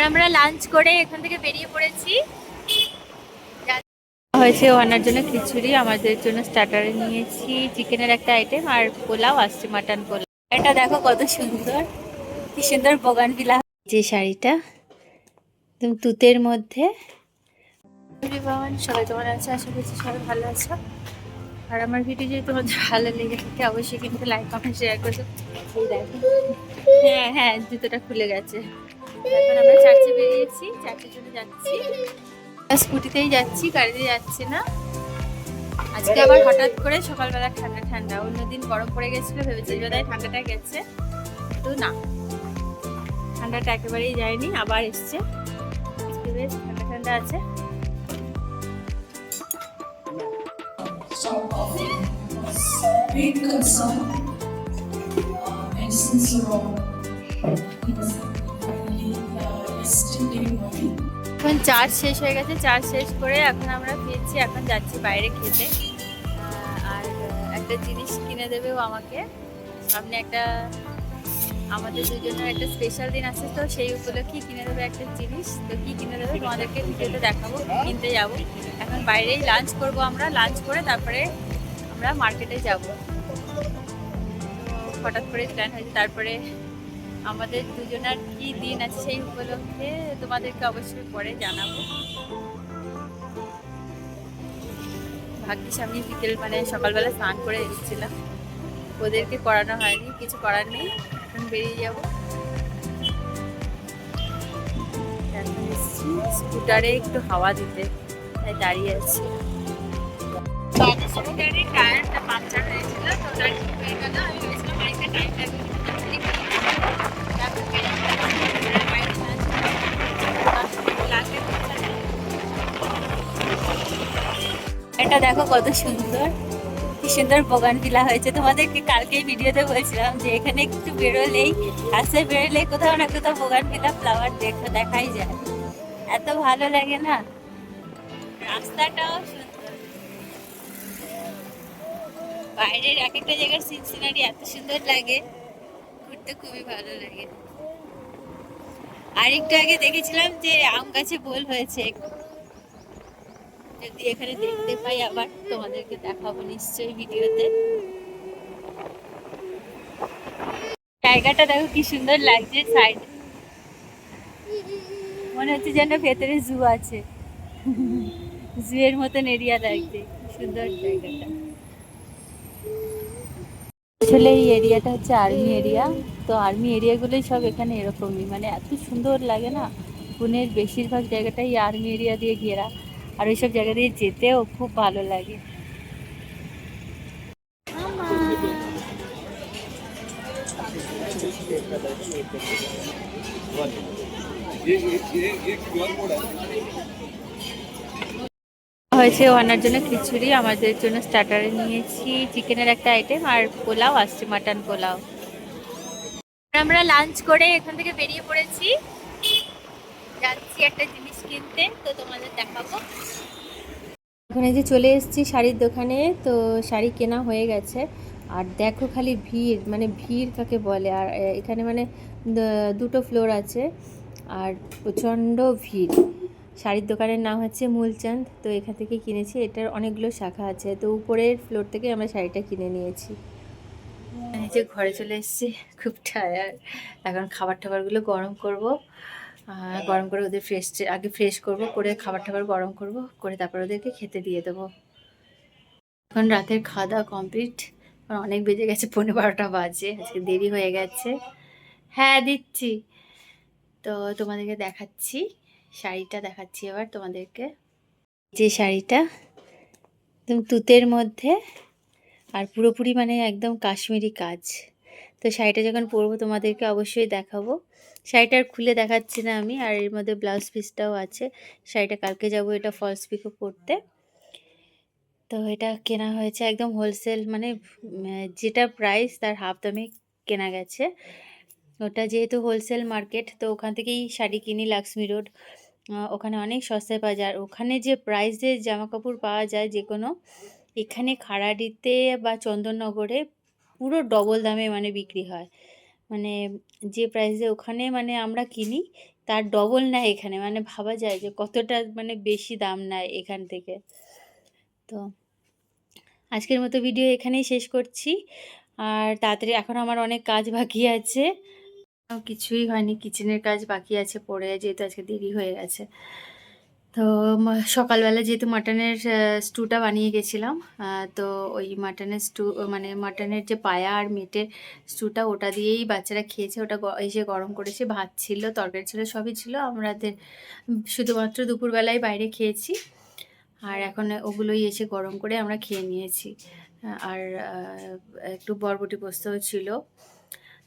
আমরা লাঞ্চ করে এখান থেকে বেরিয়ে পড়েছি। হয়েছে ওনার জন্য খিচুড়ি, আমাদের জন্য স্টার্টারে নিয়েছি চিকেনের একটা আইটেম আর পোলাও আসছে, মাটন পোলাও। এটা দেখো কত সুন্দর, কি সুন্দর বোগানভিলা। যে শাড়িটা একদম তুতের মধ্যে। সবাই তোমার আছে, আশা করছি সবাই ভালো আছো। আর আমার ভিডিও যদি তোমাদের ভালো লেগে থাকে অবশ্যই কিন্তু লাইক কমেন্ট শেয়ার করছো। এই দেখো, হ্যাঁ হ্যাঁ জুতোটা খুলে গেছে। এখন আমরা চার্চে বেরিয়েছি, চার্চের জন্য যাচ্ছি। স্কুটিতেই যাচ্ছি, গাড়িতে যাচ্ছি না। আজকে আবার হঠাৎ করে সকালবেলা ঠান্ডা ঠান্ডা, অন্যদিন গরম পড়ে গেছিল, ভেবেছি বোধহয় ঠান্ডাটা গেছে, কিন্তু না, ঠান্ডাটা একেবারেই যায়নি, আবার এসছে। আজকে বেশ ঠান্ডা ঠান্ডা আছে। এখন চার্জ শেষ হয়ে গেছে, চার্জ শেষ করে এখন আমরা ফিরছি, এখন যাচ্ছি বাইরে খেতে। আর একটা জিনিস কিনে দেবে ও আমাকে, সামনে একটা আমাদের দুজনের একটা স্পেশাল দিন আছে, তো সেই উপলক্ষে কিনে দেবে একটা জিনিস। তো কি কিনে দেবে তোমাদেরকে ভিডিওতে দেখাবো, কিনতে যাবো। এখন বাইরেই লাঞ্চ করব আমরা, লাঞ্চ করে তারপরে আমরা মার্কেটে যাব। হঠাৎ করে প্ল্যান হয়েছে, তারপরে আমাদের দুজনের কি দিন আছে সেই উপলক্ষে তোমাদেরকে অবশ্যই পরে জানাবো। ভাগ্যিস আমি বিকেল মানে সকালবেলা স্নান করে এসেছিলাম, ওদেরকে করানো হয়নি, কিছু করার নেই, এখন বেরিয়ে যাব। এখন এসেছি স্কুটারে একটু হাওয়া দিতে, তাই দাঁড়িয়ে আছি। স্কুটারে টায়ারটা পাংচার হয়েছিল, তো ওটা ঠিক হয়ে গেল। আমি ভেবেছিলাম বাড়িতে টায়ারটা এটা দেখো কত সুন্দর, কি সুন্দর বোগানভিলা হয়েছে। তোমাদেরকে কালকেই ভিডিওতে বলছিলাম যে এখানে একটু বেরোলেই, রাস্তায় বেরোলেই কোথাও না কোথাও বোগানভিলা ফ্লাওয়ার দেখাই যায়, এত ভালো লাগে না। রাস্তাটাও সুন্দর, বাইরের এক একটা জায়গার সিনারি এত সুন্দর লাগে, ঘুরতে খুবই ভালো লাগে। আর একটু আগে দেখেছিলাম যে আম গাছে বোল হয়েছে, যদি এখানে দেখতে পাই আবার তোমাদেরকে দেখাবো নিশ্চয়ই ভিডিওতে। জায়গাটা দেখো কি সুন্দর লাগছে, সাইড মনে হচ্ছে যেন ভেতরে জু আছে, জু এর মতন এরিয়া লাগছে, সুন্দর জায়গাটা। আসলে এই এরিয়াটা হচ্ছে আর্মি এরিয়া, তো আর্মি এরিয়াগুলোই সব এখানে এরকমই, মানে এত সুন্দর লাগে না। পুনের বেশিরভাগ জায়গাটাই আর্মি এরিয়া দিয়ে ঘেরা, আর ওইসব জায়গা দিয়ে যেতেও খুব ভালো লাগে। হয়েছে ওনার জন্য খিচুড়ি, আমাদের জন্য স্টার্টারে নিয়েছি চিকেনের একটা আইটেম আর পোলাও আসছে, মাটন পোলাও। আমরা লাঞ্চ করে এখান থেকে বেরিয়ে পড়েছি, যাচ্ছি একটা জিনিস কিনতে, তো তোমাদের দেখাবো। ওখানে যে চলে এসেছি শাড়ির দোকানে, তো শাড়ি কেনা হয়ে গেছে। আর দেখো খালি ভিড়, মানে ভিড় কাকে বলে। আর এখানে মানে দুটো ফ্লোর আছে, আর প্রচণ্ড ভিড়। শাড়ির দোকানের নাম হচ্ছে মূলচাঁদ, তো এখান থেকে কিনেছি। এটার অনেকগুলো শাখা আছে, তো উপরের ফ্লোর থেকে আমরা শাড়িটা কিনে নিয়েছি। নিজে ঘরে চলে এসেছি, খুব টায়ার্ড। এখন খাবার টাবারগুলো গরম করব, গরম করে ওদের আগে ফ্রেশ করব, করে খাবার টাবার গরম করব, করে তারপর ওদেরকে খেতে দিয়ে দেবো। এখন রাতের খাওয়া দাওয়া কমপ্লিট, অনেক বেজে গেছে, 11:30 বাজে, আজকে দেরি হয়ে গেছে। হ্যাঁ দিচ্ছি, তো তোমাদেরকে দেখাচ্ছি, শাড়িটা দেখাচ্ছি এবার তোমাদেরকে। যে শাড়িটা একদম তুতের মধ্যে, আর পুরোপুরি মানে একদম কাশ্মীরি কাজ। তো শাড়িটা যখন পরবো তোমাদেরকে অবশ্যই দেখাবো। শাড়িটার খুলে দেখাচ্ছি না আমি, আর এর মধ্যে ব্লাউজ পিসটাও আছে। শাড়িটা কালকে যাব এটা ফলস পিকো করতে। তো এটা কেনা হয়েছে একদম হোলসেল, মানে যেটা প্রাইস তার হাফ দামে কেনা গেছে। ওটা যেহেতু হোলসেল মার্কেট, তো ওখান থেকেই শাড়ি কিনি, লাক্সমি রোড, ওখানে অনেক সস্তায় পাওয়া যায়। আর ওখানে যে প্রাইসে জামা কাপড় পাওয়া যায় যে কোনো, এখানে খাড়াডিতে বা চন্দননগরে পুরো ডবল দামে মানে বিক্রি হয়। মানে যে প্রাইসে ওখানে মানে আমরা কিনি, তার ডবল নেয় এখানে, মানে ভাবা যায় যে কতটা মানে বেশি দাম নেয় এখান থেকে। তো আজকের মতো ভিডিও এখানেই শেষ করছি। আর তাড়াতাড়ি, এখন আমার অনেক কাজ বাকি আছে। কিছুই হয়নি, কিচেনের কাজ বাকি আছে পড়ে, যেহেতু আজকে দেরি হয়ে গেছে। তো সকালবেলা যেহেতু মাটনের স্টুটা বানিয়ে গেছিলাম, তো ওই মাটনের স্টু মানে মাটনের যে পায়া আর মেটের স্টুটা, ওটা দিয়েই বাচ্চারা খেয়েছে। ওটা এসে গরম করেছে, ভাত ছিল, তরকারি ছিল, সবই ছিল। আমাদের শুধুমাত্র দুপুরবেলায় বাইরে খেয়েছি, আর এখন ওগুলোই এসে গরম করে আমরা খেয়ে নিয়েছি। আর একটু বরবটি পোস্তও ছিল।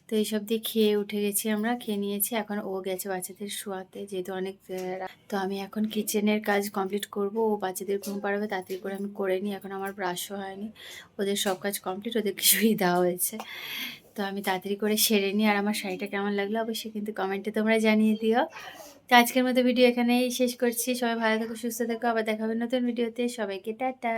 তো এইসব দিয়ে খেয়ে উঠে গেছি, আমরা খেয়ে নিয়েছি। এখন ও গেছে বাচ্চাদের শোয়াতে, যেহেতু অনেক তো আমি এখন কিচেনের কাজ কমপ্লিট করব। ও বাচ্চাদের ঘুম পাড়াবে, তাড়াতাড়ি করে আমি করে নিই। এখন আমার ব্রাশও হয়নি, ওদের সব কাজ কমপ্লিট, ওদেরকে শুয়ে দেওয়া হয়েছে। তো আমি তাড়াতাড়ি করে সেরে নিই। আর আমার শাড়িটা কেমন লাগলো অবশ্যই কিন্তু কমেন্টে তোমরা জানিয়ে দিও। তো আজকের মতো ভিডিও এখানেই শেষ করছি। সবাই ভালো থেকো, সুস্থ থেকো, আবার দেখা হবে নতুন ভিডিওতে। সবাইকে টাটা।